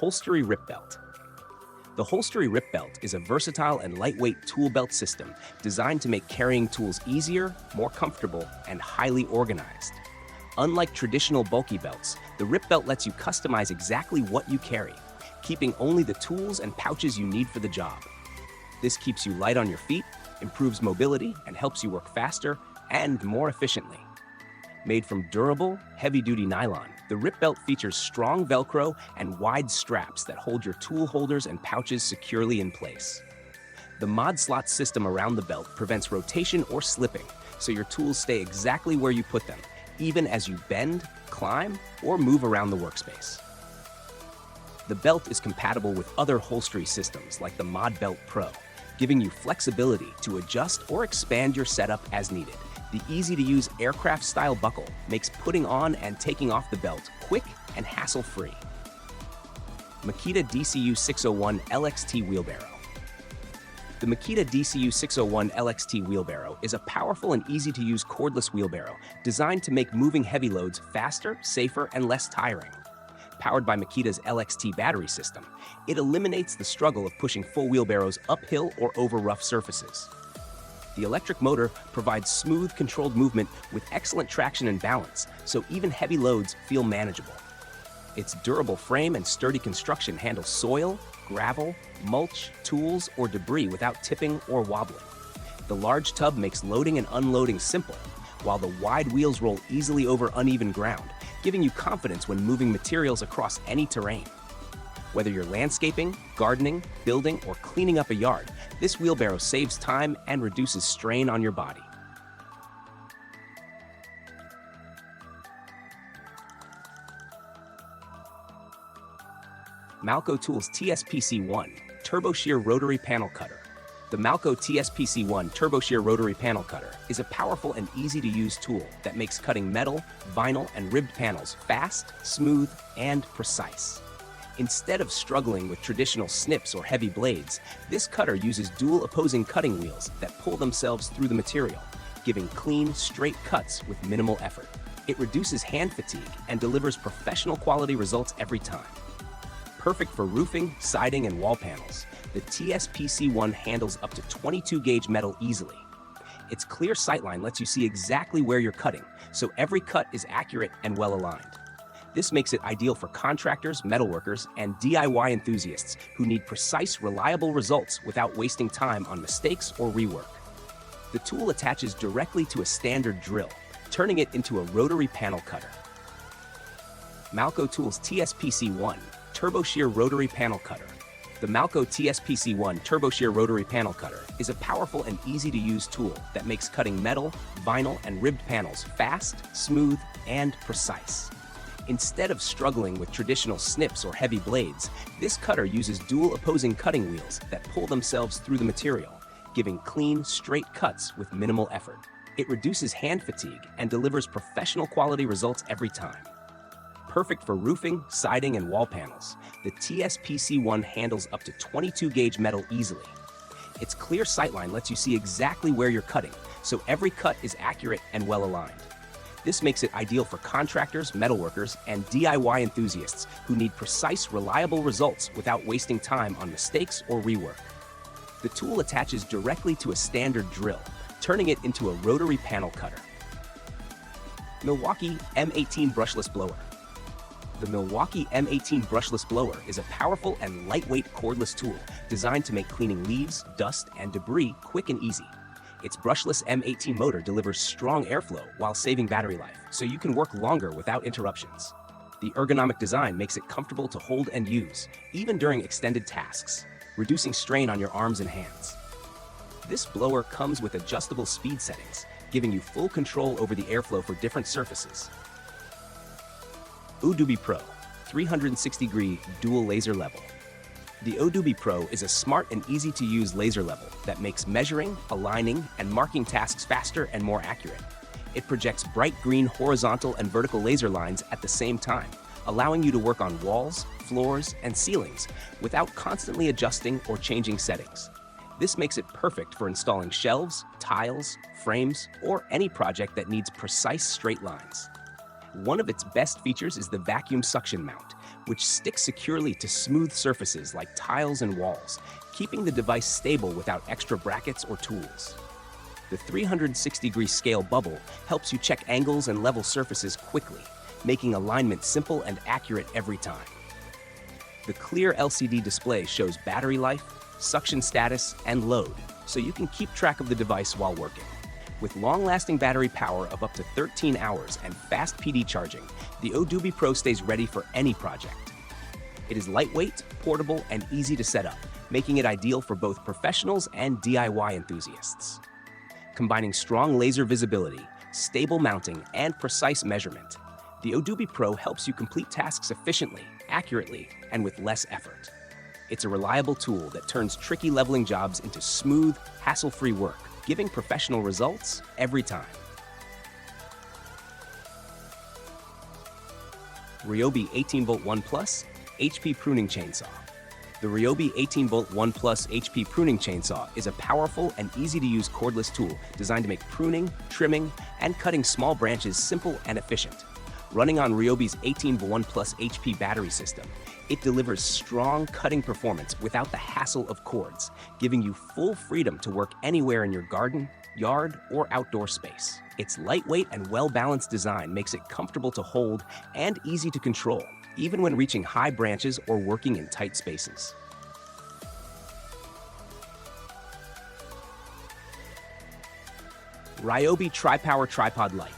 Holstery Rip Belt. The Holstery Rip Belt is a versatile and lightweight tool belt system designed to make carrying tools easier, more comfortable, and highly organized. Unlike traditional bulky belts, the Rip Belt lets you customize exactly what you carry, keeping only the tools and pouches you need for the job. This keeps you light on your feet, improves mobility, and helps you work faster and more efficiently. Made from durable, heavy-duty nylon, the Rip Belt features strong Velcro and wide straps that hold your tool holders and pouches securely in place. The mod slot system around the belt prevents rotation or slipping, so your tools stay exactly where you put them, even as you bend, climb, or move around the workspace. The belt is compatible with other holstery systems like the Mod Belt Pro, giving you flexibility to adjust or expand your setup as needed. The easy-to-use aircraft-style buckle makes putting on and taking off the belt quick and hassle-free. Makita DCU 601 LXT Wheelbarrow. The Makita DCU 601 LXT wheelbarrow is a powerful and easy-to-use cordless wheelbarrow designed to make moving heavy loads faster, safer, and less tiring. Powered by Makita's LXT battery system, it eliminates the struggle of pushing full wheelbarrows uphill or over rough surfaces. The electric motor provides smooth, controlled movement with excellent traction and balance, so even heavy loads feel manageable. Its durable frame and sturdy construction handle soil, gravel, mulch, tools, or debris without tipping or wobbling. The large tub makes loading and unloading simple, while the wide wheels roll easily over uneven ground, giving you confidence when moving materials across any terrain. Whether you're landscaping, gardening, building, or cleaning up a yard, this wheelbarrow saves time and reduces strain on your body. Malco Tools TSPC-1 Turbo Shear Rotary Panel Cutter. The Malco TSPC-1 Turbo Shear Rotary Panel Cutter is a powerful and easy-to-use tool that makes cutting metal, vinyl, and ribbed panels fast, smooth, and precise. Instead of struggling with traditional snips or heavy blades, this cutter uses dual opposing cutting wheels that pull themselves through the material, giving clean, straight cuts with minimal effort. It reduces hand fatigue and delivers professional quality results every time. Perfect for roofing, siding, and wall panels, the TSPC-1 handles up to 22-gauge metal easily. Its clear sightline lets you see exactly where you're cutting, so every cut is accurate and well-aligned. This makes it ideal for contractors, metalworkers, and DIY enthusiasts who need precise, reliable results without wasting time on mistakes or rework. The tool attaches directly to a standard drill, turning it into a rotary panel cutter. Malco Tools TSPC-1 Turbo Shear Rotary Panel Cutter. The Malco TSPC-1 Turbo Shear Rotary Panel Cutter is a powerful and easy-to-use tool that makes cutting metal, vinyl, and ribbed panels fast, smooth, and precise. Instead of struggling with traditional snips or heavy blades, this cutter uses dual opposing cutting wheels that pull themselves through the material, giving clean, straight cuts with minimal effort. It reduces hand fatigue and delivers professional quality results every time. Perfect for roofing, siding, and wall panels, the TSPC-1 handles up to 22-gauge metal easily. Its clear sightline lets you see exactly where you're cutting, so every cut is accurate and well-aligned. This makes it ideal for contractors, metalworkers, and DIY enthusiasts who need precise, reliable results without wasting time on mistakes or rework. The tool attaches directly to a standard drill, turning it into a rotary panel cutter. Milwaukee M18 Brushless Blower. The Milwaukee M18 Brushless Blower is a powerful and lightweight cordless tool designed to make cleaning leaves, dust, and debris quick and easy. Its brushless M18 motor delivers strong airflow while saving battery life, so you can work longer without interruptions. The ergonomic design makes it comfortable to hold and use, even during extended tasks, reducing strain on your arms and hands. This blower comes with adjustable speed settings, giving you full control over the airflow for different surfaces. Odubi Pro 360-degree Dual Laser Level. The Odubi Pro is a smart and easy-to-use laser level that makes measuring, aligning, and marking tasks faster and more accurate. It projects bright green horizontal and vertical laser lines at the same time, allowing you to work on walls, floors, and ceilings without constantly adjusting or changing settings. This makes it perfect for installing shelves, tiles, frames, or any project that needs precise straight lines. One of its best features is the vacuum suction mount, which sticks securely to smooth surfaces like tiles and walls, keeping the device stable without extra brackets or tools. The 360-degree scale bubble helps you check angles and level surfaces quickly, making alignment simple and accurate every time. The clear LCD display shows battery life, suction status, and load, so you can keep track of the device while working. With long-lasting battery power of up to 13 hours and fast PD charging, the Odubi Pro stays ready for any project. It is lightweight, portable, and easy to set up, making it ideal for both professionals and DIY enthusiasts. Combining strong laser visibility, stable mounting, and precise measurement, the Odubi Pro helps you complete tasks efficiently, accurately, and with less effort. It's a reliable tool that turns tricky leveling jobs into smooth, hassle-free work, giving professional results every time. Ryobi 18V ONE+ HP Pruning Chainsaw. The Ryobi 18V ONE+ HP Pruning Chainsaw is a powerful and easy-to-use cordless tool designed to make pruning, trimming, and cutting small branches simple and efficient. Running on Ryobi's 18V ONE+ HP battery system, it delivers strong cutting performance without the hassle of cords, giving you full freedom to work anywhere in your garden, yard, or outdoor space. Its lightweight and well-balanced design makes it comfortable to hold and easy to control, even when reaching high branches or working in tight spaces. Ryobi Tri-Power Tripod Light.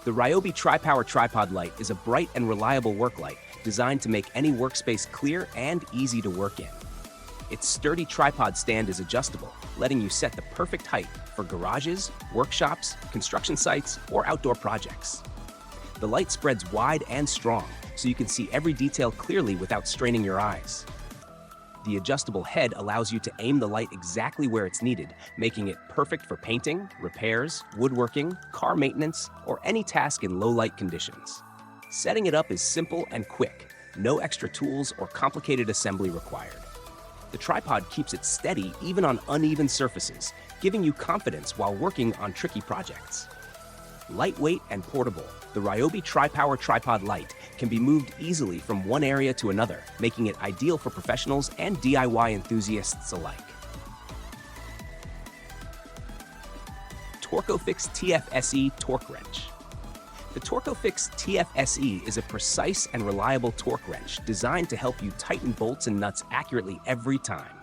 The Ryobi Tri-Power Tripod Light is a bright and reliable work light designed to make any workspace clear and easy to work in. Its sturdy tripod stand is adjustable, letting you set the perfect height for garages, workshops, construction sites, or outdoor projects. The light spreads wide and strong, so you can see every detail clearly without straining your eyes. The adjustable head allows you to aim the light exactly where it's needed, making it perfect for painting, repairs, woodworking, car maintenance, or any task in low-light conditions. Setting it up is simple and quick, no extra tools or complicated assembly required. The tripod keeps it steady even on uneven surfaces, giving you confidence while working on tricky projects. Lightweight and portable, the Ryobi Tri-Power Tripod Light can be moved easily from one area to another, making it ideal for professionals and DIY enthusiasts alike. TorcoFix TFSE Torque Wrench. The TorcoFix TFSE is a precise and reliable torque wrench designed to help you tighten bolts and nuts accurately every time.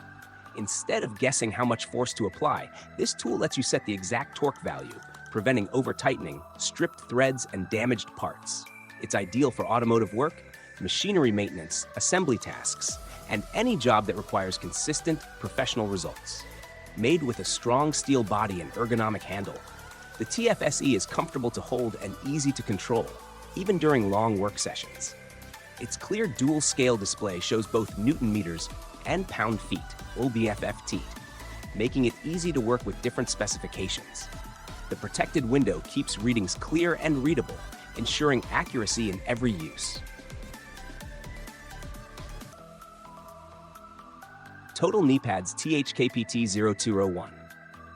Instead of guessing how much force to apply, this tool lets you set the exact torque value, preventing over-tightening, stripped threads, and damaged parts. It's ideal for automotive work, machinery maintenance, assembly tasks, and any job that requires consistent, professional results. Made with a strong steel body and ergonomic handle, the TFSE is comfortable to hold and easy to control, even during long work sessions. Its clear dual-scale display shows both Newton meters and pound-feet, OBFFT, making it easy to work with different specifications. The protected window keeps readings clear and readable, ensuring accuracy in every use. Total Knee Pads THKPT0201.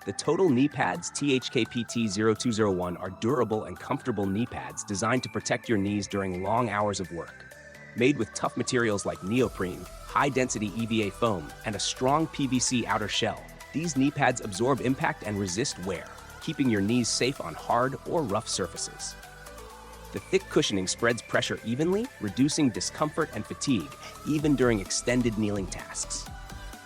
The Total Knee Pads THKPT0201 are durable and comfortable knee pads designed to protect your knees during long hours of work. Made with tough materials like neoprene, high-density EVA foam, and a strong PVC outer shell, these knee pads absorb impact and resist wear, keeping your knees safe on hard or rough surfaces. The thick cushioning spreads pressure evenly, reducing discomfort and fatigue, even during extended kneeling tasks.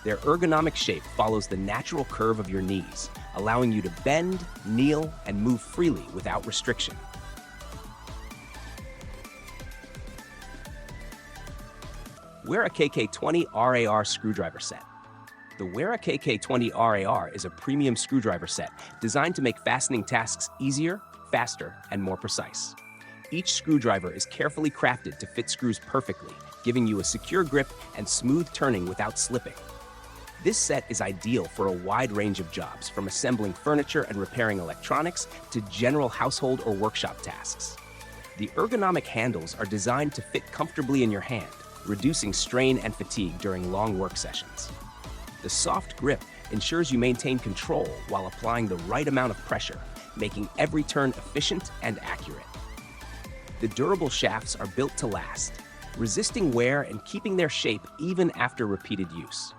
Their ergonomic shape follows the natural curve of your knees, allowing you to bend, kneel, and move freely without restriction. Wera KK20 RAR Screwdriver Set. The Wera KK20 RAR is a premium screwdriver set designed to make fastening tasks easier, faster, and more precise. Each screwdriver is carefully crafted to fit screws perfectly, giving you a secure grip and smooth turning without slipping. This set is ideal for a wide range of jobs, from assembling furniture and repairing electronics to general household or workshop tasks. The ergonomic handles are designed to fit comfortably in your hand, reducing strain and fatigue during long work sessions. The soft grip ensures you maintain control while applying the right amount of pressure, making every turn efficient and accurate. The durable shafts are built to last, resisting wear and keeping their shape even after repeated use.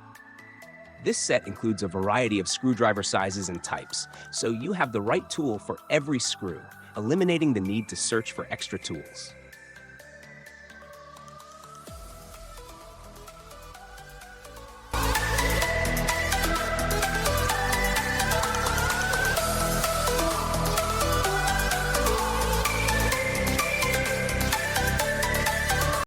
This set includes a variety of screwdriver sizes and types, so you have the right tool for every screw, eliminating the need to search for extra tools.